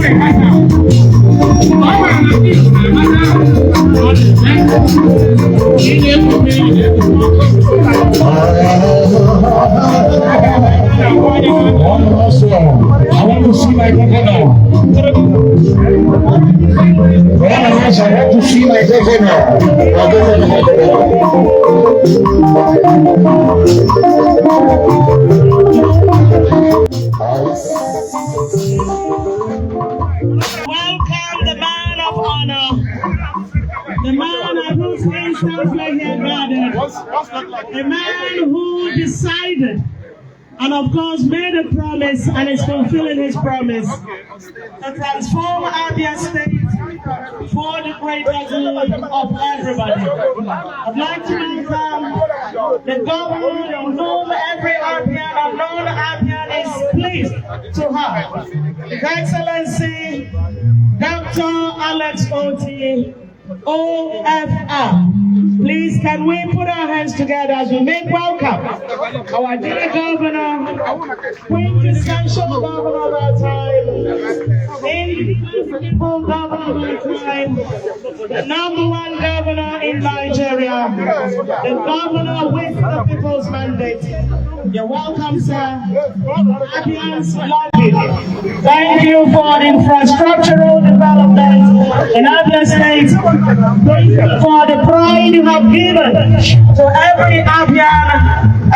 I want to see my governor. I want to see my governor. Welcome the man of honor, the man at whose instance we're here gathered, a man who decided and of course made a promise and is fulfilling his promise to transform Abia State for the greater good of everybody. I'd like to welcome the governor of whom every Abian and non-Abian is pleased to have, His Excellency Dr. Alex Otti, OFR. Please, can we put our hands together as we make welcome our dear governor, quintessential governor of our time, indisputable governor of our time, the #1 governor in Nigeria, the governor with the people's mandate. You're welcome, sir. Abians love you. Thank you for the infrastructural development in Abia State. Thank you for the pride you have given to every Abian,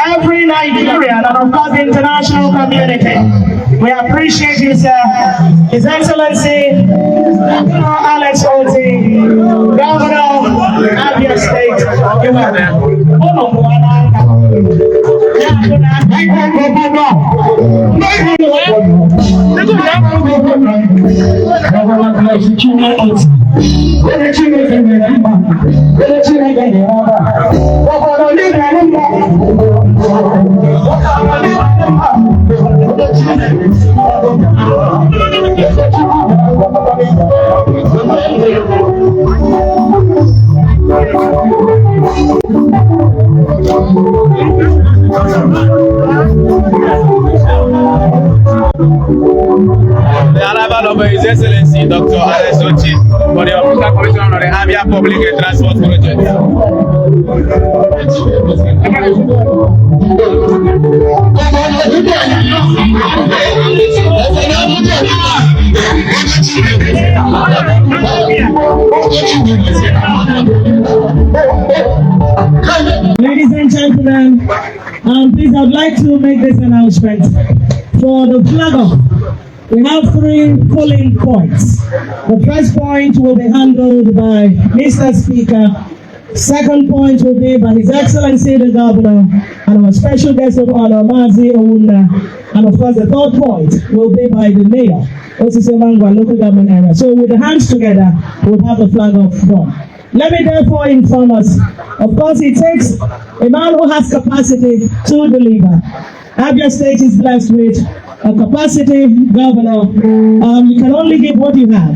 every Nigerian, and of course the international community. We appreciate you, sir. His Excellency Governor Alex Otti, Governor of Abia State. You're welcome. The arrival of His Excellency Dr. Alex Otti for the official commission of the Abia Public and Transport Project. Ladies and gentlemen, please, I'd like to make this announcement. For the flag off, we have 3 polling points. The first point will be handled by Mr. Speaker. Second point will be by His Excellency the Governor and our special guest of honor, Mazi Owunda. And of course, the third point will be by the Mayor, OSISIOMA local government area. So with the hands together, we'll have the flag off done. Let me therefore inform us, of course, it takes a man who has capacity to deliver. Abia State is blessed with a capacity governor. You can only give what you have.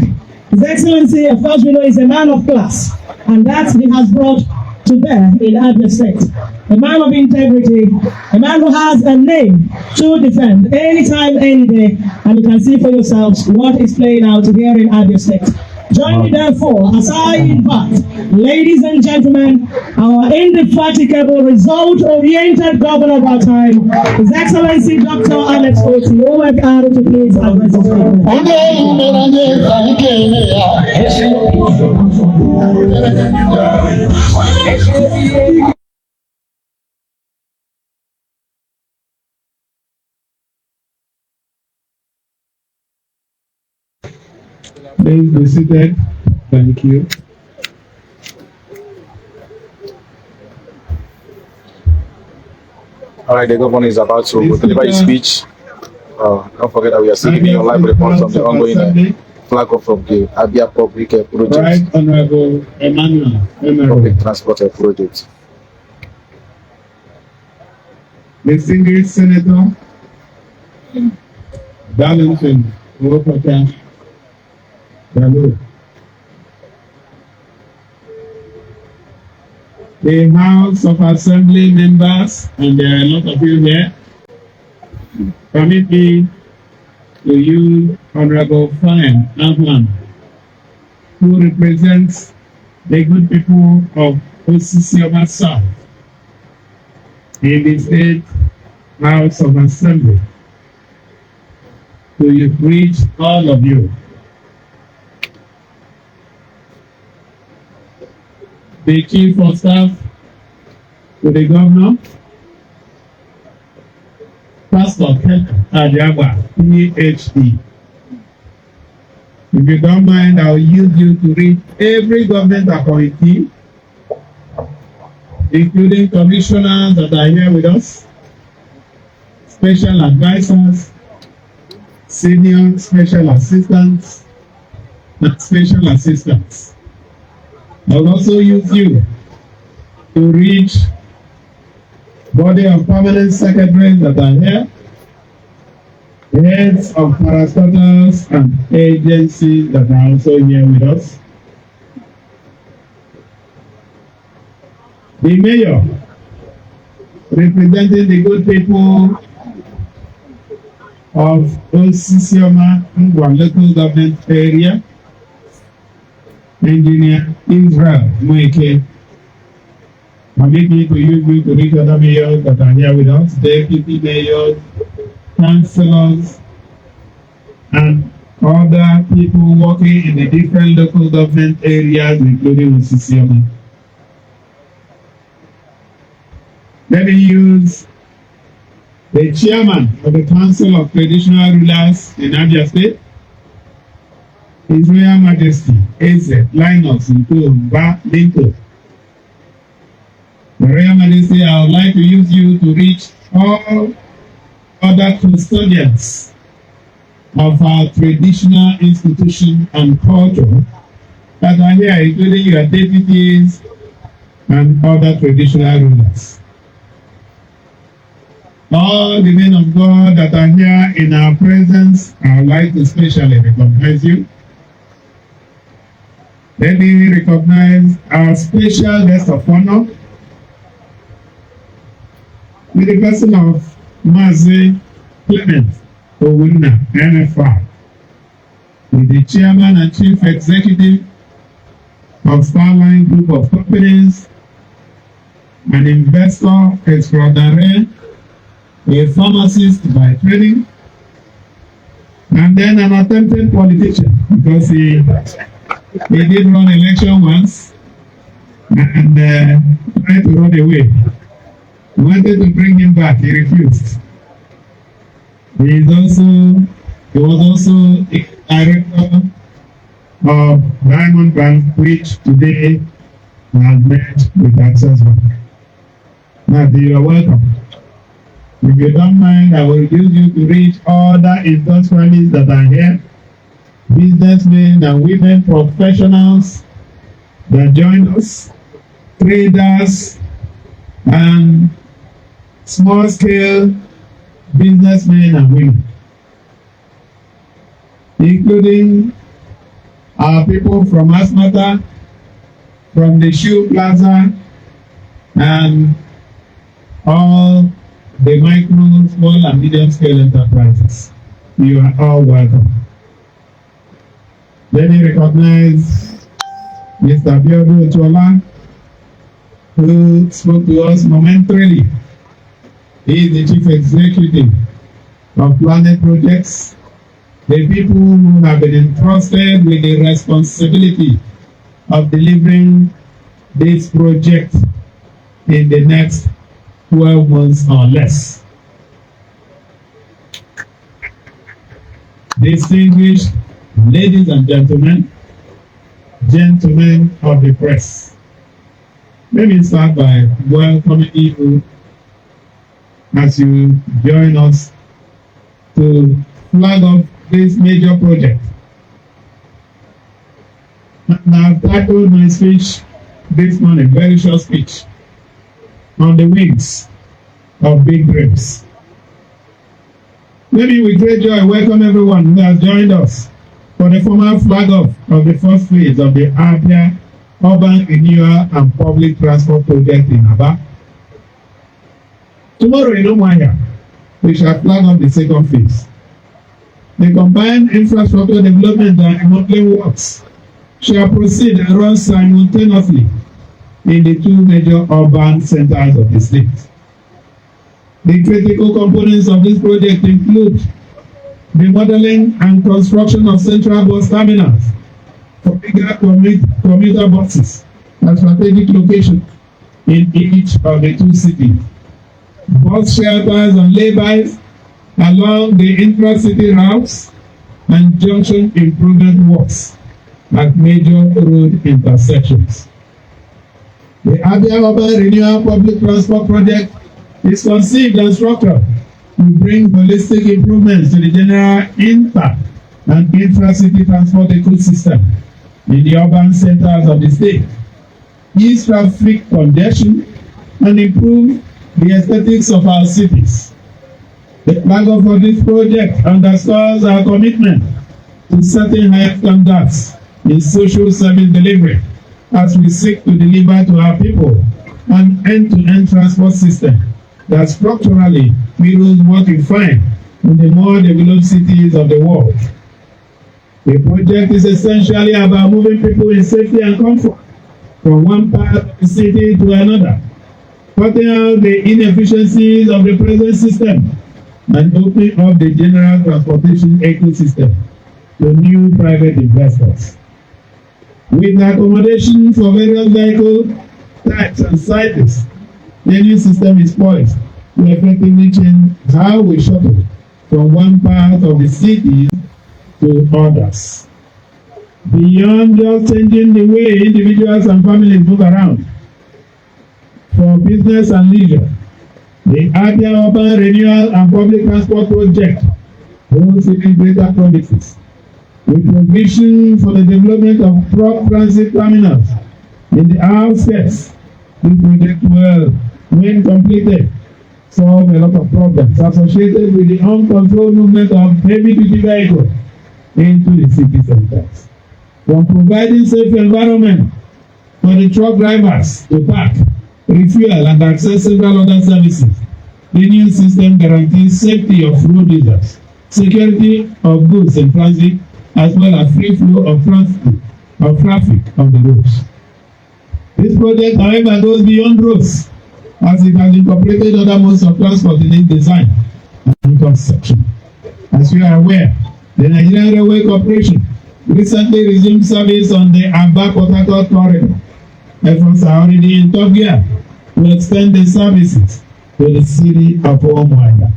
His Excellency, of course, we know is a man of class, and that he has brought to bear in Abia State. A man of integrity, a man who has a name to defend anytime, any day, and you can see for yourselves what is playing out here in Abia State. Join me therefore as I invite, ladies and gentlemen, our indefatigable, result-oriented governor of our time, His Excellency Dr. Alex Otti, OFR, to please address us. Please be seated. Thank you. All right, the governor is about to deliver his speech. Don't forget that we are still giving you live reports of the ongoing flag off of the Abia Public Project. Right, Honorable Emmanuel. Public Transport Project. Distinguished Senator Darlington Wopata Dalo. The House of Assembly members, and there are a lot of you here, permit me to you, Honorable Fine Abman, who represents the good people of OSISIOMA South in the State House of Assembly. To greet all of you. The Chief of Staff to the Governor, Pastor Aba, PhD. If you don't mind, I'll use you to read every government appointee, including commissioners that are here with us, special advisors, senior special assistants, and special assistants. I'll also use you to reach body of permanent secretaries that are here, heads of parastatals and agencies that are also here with us. The mayor, representing the good people of OSISIOMA local government area, Engineer Israel Mweke. Permit me to use you to reach other mayors that are here with us, deputy mayors, councillors, and other people working in the different local government areas, including OSISIOMA. Let me use the chairman of the Council of Traditional Rulers in Abia State, His Royal Majesty, Eze Linus Mba Linko. The Royal Majesty, I would like to use you to reach all other custodians of our traditional institution and culture that are here, including your deputies and other traditional rulers. All the men of God that are here in our presence, I would like to specially recognize you. Let me recognize our special guest of honor with the person of Mazi Clement Owuna, NFR, with the chairman and chief executive of Starline Group of Companies, an investor extraordinaire, a pharmacist by training, and then an attempted politician because he did run election once and tried to run away. We wanted to bring him back, he refused. He was also a director of Diamond Bank, which today has met with Access Bank. Now, you are welcome. If you don't mind, I will use you to reach other industrialists that are here, businessmen and women professionals that join us, traders and small-scale businessmen and women, including our people from Asmata, from the Shoe Plaza, and all the micro, small, and medium-scale enterprises. You are all welcome. Let me recognize Mr. Biodu Ochola, who spoke to us momentarily. He is the Chief Executive of Planet Projects, the people who have been entrusted with the responsibility of delivering this project in the next 12 months or less. Distinguished ladies and gentlemen, gentlemen of the press, let me start by welcoming you as you join us to flag off this major project. And I've titled my speech this morning, very short speech, on the wings of big dreams. Let me with great joy welcome everyone who has joined us for the formal flag off of the first phase of the Abia Urban Renewal and Public Transport Project in Aba. Tomorrow in Umuahia, we shall flag off the second phase. The combined infrastructure development and remodeling works shall proceed and run simultaneously in the two major urban centers of the state. The critical components of this project include the modeling and construction of central bus terminals for bigger commuter buses at strategic locations in each of the two cities, bus shelters and laybys along the intra-city routes, and junction improvement works at major road intersections. The Abia Urban Renewal Public Transport Project is conceived and structured to bring holistic improvements to the general inter- and intra-city transport ecosystem in the urban centers of the state, ease traffic congestion, and improve the aesthetics of our cities. The flag of this project underscores our commitment to setting high standards in social service delivery as we seek to deliver to our people an end-to-end transport system that structurally mirrors what we find in the more developed cities of the world. The project is essentially about moving people in safety and comfort from one part of the city to another, cutting out the inefficiencies of the present system and opening up the general transportation ecosystem to new private investors. With accommodation for various vehicle types and sizes, the new system is poised to effectively change how we shuttle from one part of the city to others. Beyond just changing the way individuals and families move around, for business and leisure, the Abia Urban Renewal and Public Transport Project holds even greater promises, with provision for the development of truck transit terminals in the outskirts. This project will, when completed, solve a lot of problems associated with the uncontrolled movement of heavy-duty vehicles into the city centers. From providing safe environment for the truck drivers to park, refuel, and access several other services, the new system guarantees safety of road users, security of goods in transit, as well as free flow of traffic on the roads. This project, however, goes beyond roads, as it has incorporated other modes of transport in its design and construction. As you are aware, the Nigerian Railway Corporation recently resumed service on the Aba Port Harcourt corridor. Efforts are already in top gear to extend the services to the city of Umuahia.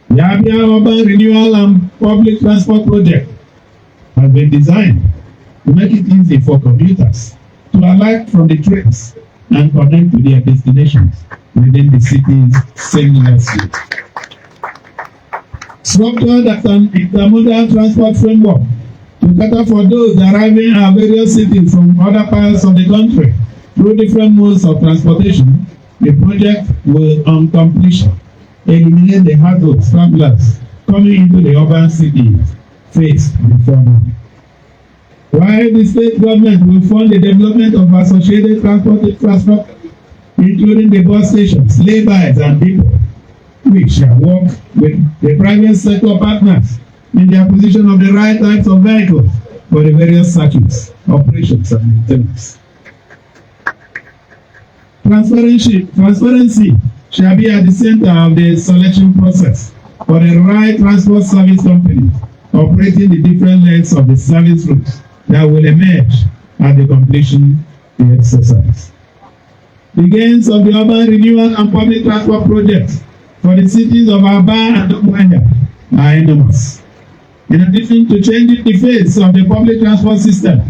The Abia Urban Renewal and Public Transport Project has been designed to make it easy for commuters to alight from the trains and connect to their destinations within the cities seamlessly. Structured as an intermodal transport framework to cater for those arriving at various cities from other parts of the country through different modes of transportation, the project will, on completion, eliminate the hurdles travelers coming into the urban cities faced before now. While the state government will fund the development of associated transport infrastructure, including the bus stations, laybys, and depots, we shall work with the private sector partners in the acquisition of the right types of vehicles for the various circuits, operations, and maintenance. Transparency shall be at the center of the selection process for the right transport service companies operating the different legs of the service routes that will emerge at the completion of the exercise. The gains of the urban renewal and public transport projects for the cities of Aba and Umuahia are enormous. In addition to changing the face of the public transport system,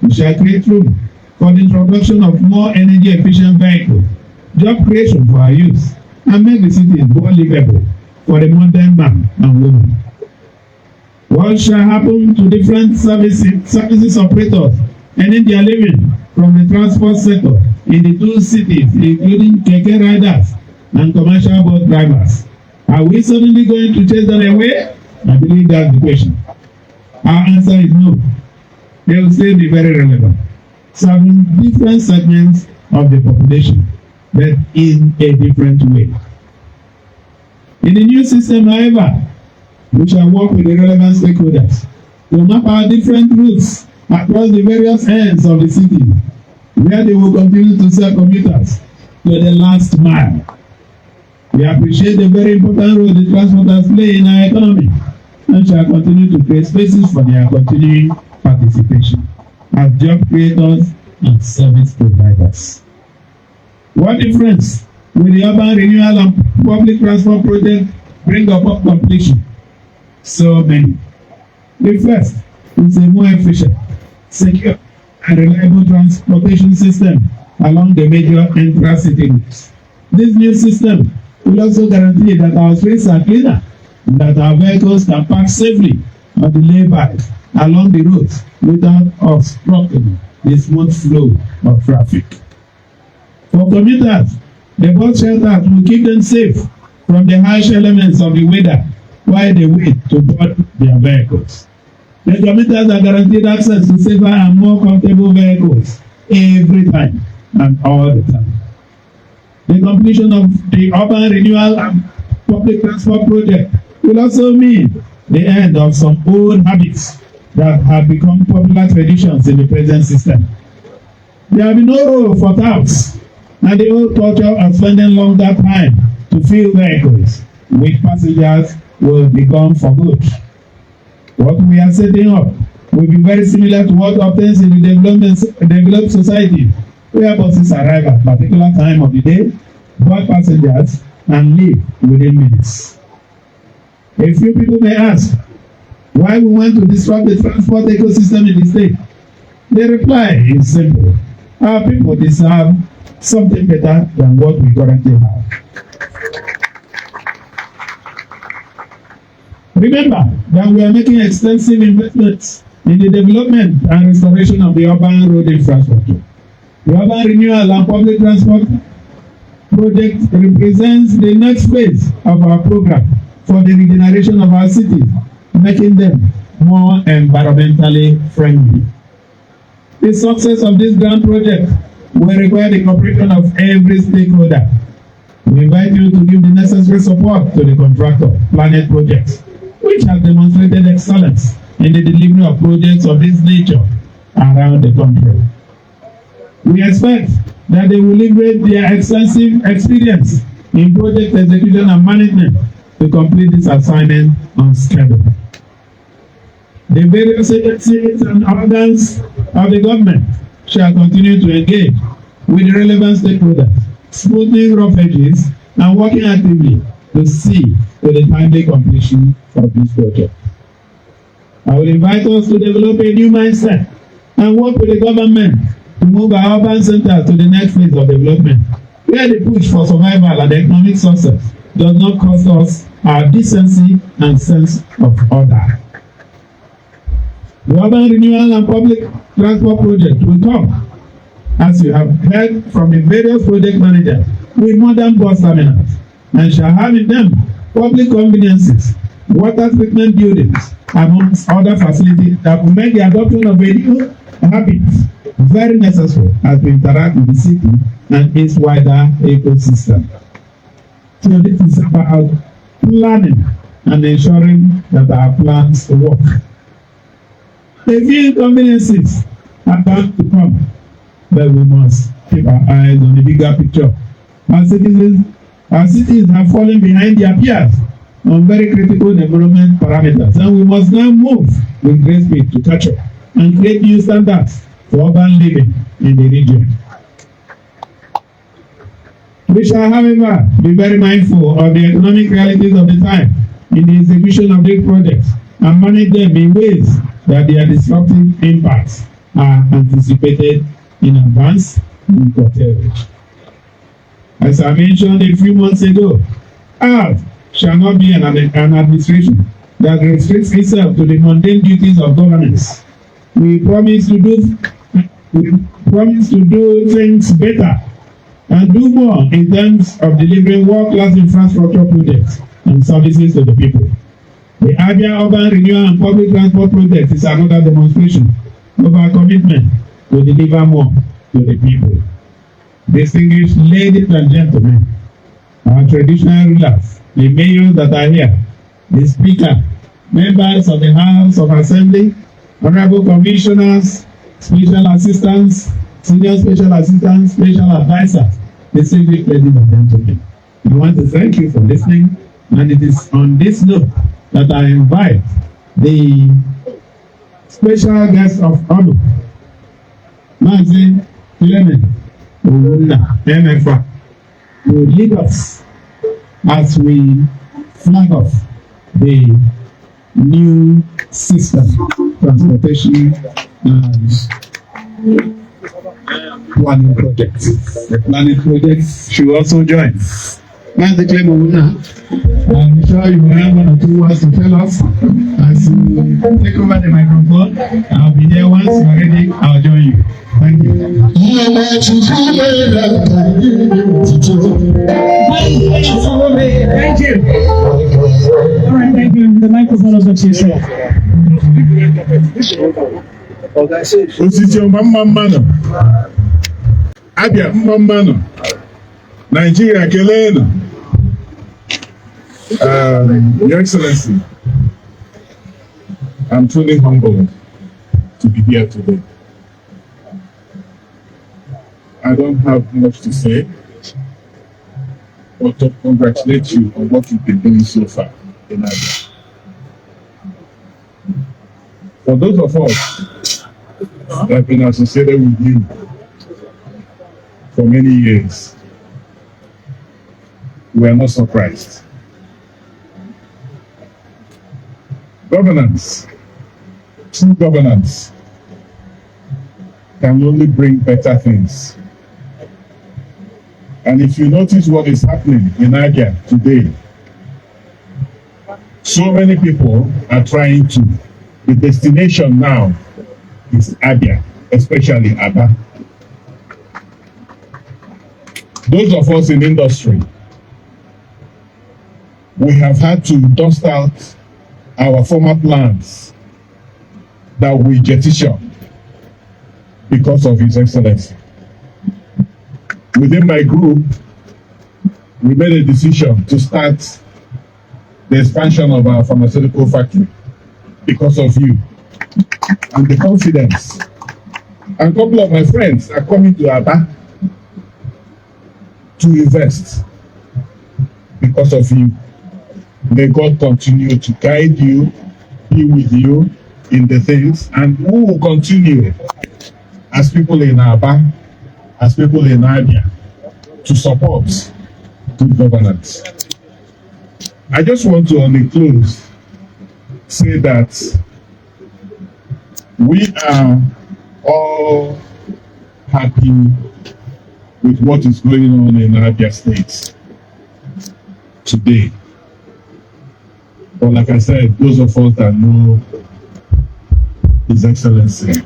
we shall create room for the introduction of more energy-efficient vehicles, job creation for our youth, and make the cities more livable for the modern man and woman. What shall happen to different services operators earning their living from the transport sector in the two cities, including keke riders and commercial bus drivers? Are we suddenly going to chase them away? I believe that's the question. Our answer is no. They will still be very relevant, serving different segments of the population, but in a different way. In the new system, however, We shall work with the relevant stakeholders to map our different routes across the various ends of the city, where they will continue to serve commuters to the last mile. We appreciate the very important role the transporters play in our economy and shall continue to create spaces for their continuing participation as job creators and service providers. What difference will the urban renewal and public transport project bring upon completion? So many. The first is a more efficient, secure, and reliable transportation system along the major intra-city routes. This new system will also guarantee that our streets are cleaner and that our vehicles can park safely on the laybys along the roads without obstructing the smooth flow of traffic. For commuters, the bus shelters will keep them safe from the harsh elements of the weather while they wait to board their vehicles. The commuters are guaranteed access to safer and more comfortable vehicles every time and all the time. The completion of the urban renewal and public transport project will also mean the end of some old habits that have become popular traditions in the present system. There will be no role for touts, and the old culture of spending longer time to fill vehicles with passengers will be gone for good. What we are setting up will be very similar to what obtains in the developed society, where buses arrive at a particular time of the day, board passengers, and leave within minutes. A few people may ask why we want to disrupt the transport ecosystem in the state. The reply is simple. Our people deserve something better than what we currently have. Remember that we are making extensive investments in the development and restoration of the urban road infrastructure. The urban renewal and public transport project represents the next phase of our program for the regeneration of our cities, making them more environmentally friendly. The success of this grand project will require the cooperation of every stakeholder. We invite you to give the necessary support to the contractor, Planet Projects, which has demonstrated excellence in the delivery of projects of this nature around the country. We expect that they will leverage their extensive experience in project execution and management to complete this assignment on schedule. The various agencies and organs of the government shall continue to engage with the relevant stakeholders, smoothing rough edges and working actively to see to the timely completion of this project. I will invite us to develop a new mindset and work with the government to move our urban centers to the next phase of development, where the push for survival and economic success does not cost us our decency and sense of order. The urban renewal and public transport project will come, as you have heard from the various project managers, with modern bus terminals, and shall have in them public conveniences, water treatment buildings, amongst other facilities that will make the adoption of a new habit very necessary as we interact with the city and its wider ecosystem. So this is about planning and ensuring that our plans work. A few inconveniences are bound to come, but we must keep our eyes on the bigger picture. Our cities have fallen behind their peers on very critical development parameters, and we must now move with great speed to catch up and create new standards for urban living in the region. We shall, however, be very mindful of the economic realities of the time in the execution of these projects and manage them in ways that their disruptive impacts are anticipated in advance and curtailed. As I mentioned a few months ago, ours shall not be an administration that restricts itself to the mundane duties of governance. We promise to do things better and do more in terms of delivering world-class infrastructure projects and services to the people. The Abia Urban Renewal and Public Transport Project is another demonstration of our commitment to deliver more to the people. Distinguished ladies and gentlemen, our traditional rulers, the mayors that are here, the Speaker, members of the House of Assembly, honorable commissioners, special assistants, senior special assistants, special advisors, distinguished ladies and gentlemen. I want to thank you for listening, and it is on this note that I invite the special guest of honor, Mazi Clement Owuna MFA, to lead us as we flag off the new system, transportation and planning project. The planning project should also join. Mazi Clement Owuna, I'm sure you will have one or two words to tell us as you take over the microphone. I'll be there once you're ready. I'll join you. Thank you. Thank you. All right, thank you. The microphone is up to yourself. OSISIOMA Mmamano, Abia Mmamano, Nigeria Keleno. Your Excellency, I'm truly humbled to be here today. I don't have much to say, but to congratulate you on what you've been doing so far in Abia. For those of us that have been associated with you for many years, we are not surprised. Governance, true governance, can only bring better things. And if you notice what is happening in Abia today, so many people are trying to. The destination now is Abia, especially Aba. Those of us in industry, we have had to dust out our former plans that we jettisoned because of His Excellency. Within my group, we made a decision to start the expansion of our pharmaceutical factory because of you and the confidence. And a couple of my friends are coming to Aba to invest because of you. May God continue to guide you, be with you in the things, and we will continue as people in Aba, as people in Abia, to support good governance. I just want to, on the close, say that we are all happy with what is going on in Abia State today. But like I said, those of us that know His Excellency,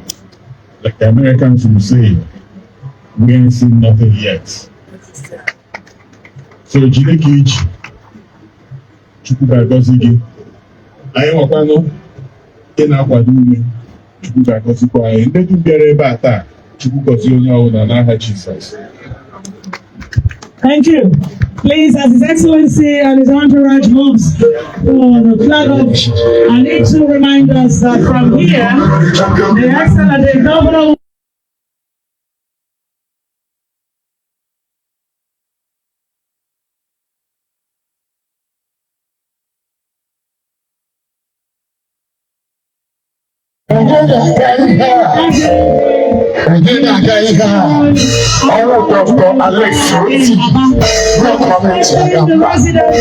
like the Americans will say, we ain't seen nothing yet. So Jinekiji, Chukwuka Gozigi, anyị nwekwanụ ị na-akwado ume Chukwuka gọzikwa anyị ndị dum bịara ebe a taa Chukwu gọzie onye ọbụla n'aha Jizọs. Thank you. Please, as His Excellency and his entourage moves for the flag off, I need to remind us that from here, the Excellency Governor Governor Alex Chioma the residents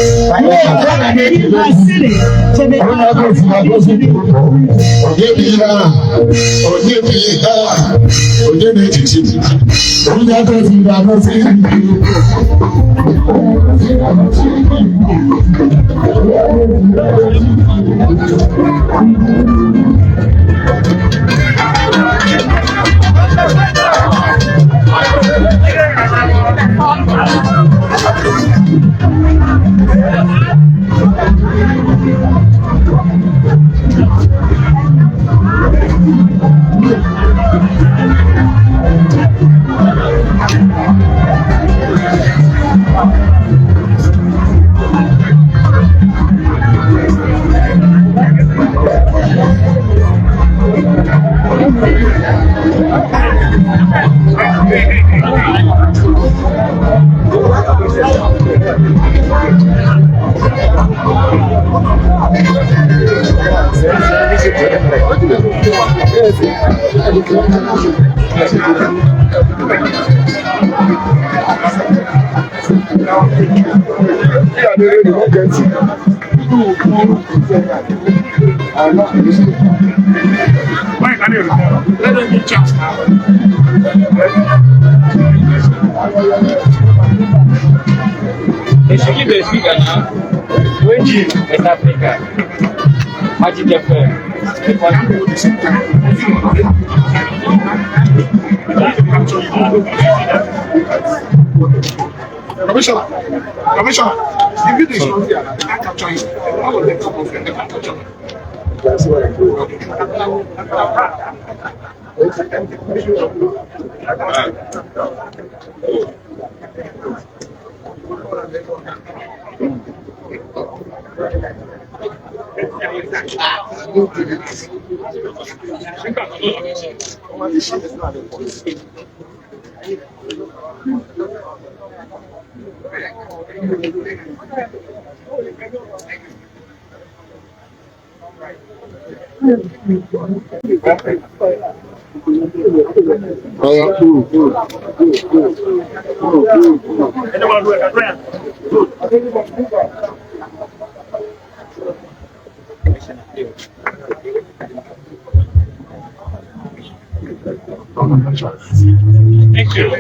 Give the speaker now. When you West Africa, Magic FM. Commissioner, if you do here, I can't capture you. I will take up of them, I can't capture you. That's what I do. Thank you.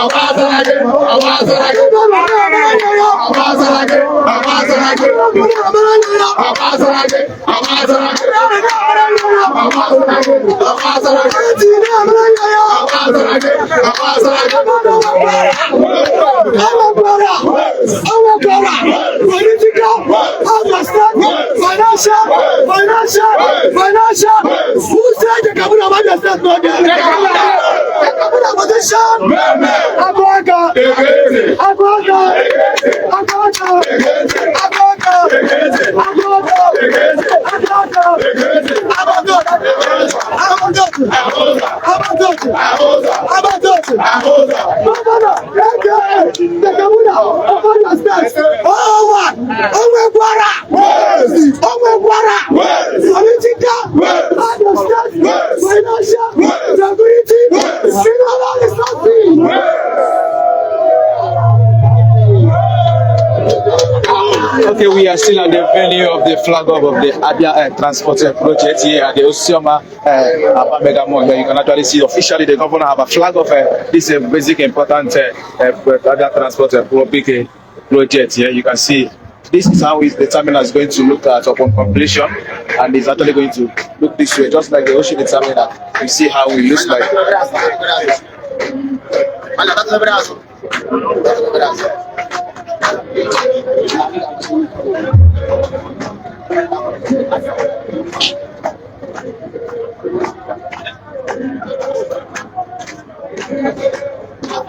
Aba Financial. Who said the Governor of Abia State not there? The Governor position. Abaga. Abaga. Abaga. Okay, we are still at the venue of the flag of the Abia Transport Project here at the OSISIOMA Aba Mega Mall. Here you can actually see officially the governor have a flag of this basic important Abia Transport Public project here. You can see this is how the terminal is going to look at upon completion, and it's actually going to look this way, just like the ocean terminal. You see how it looks like.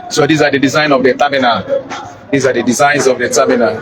So these are the design of the terminal. These are the designs of the terminal.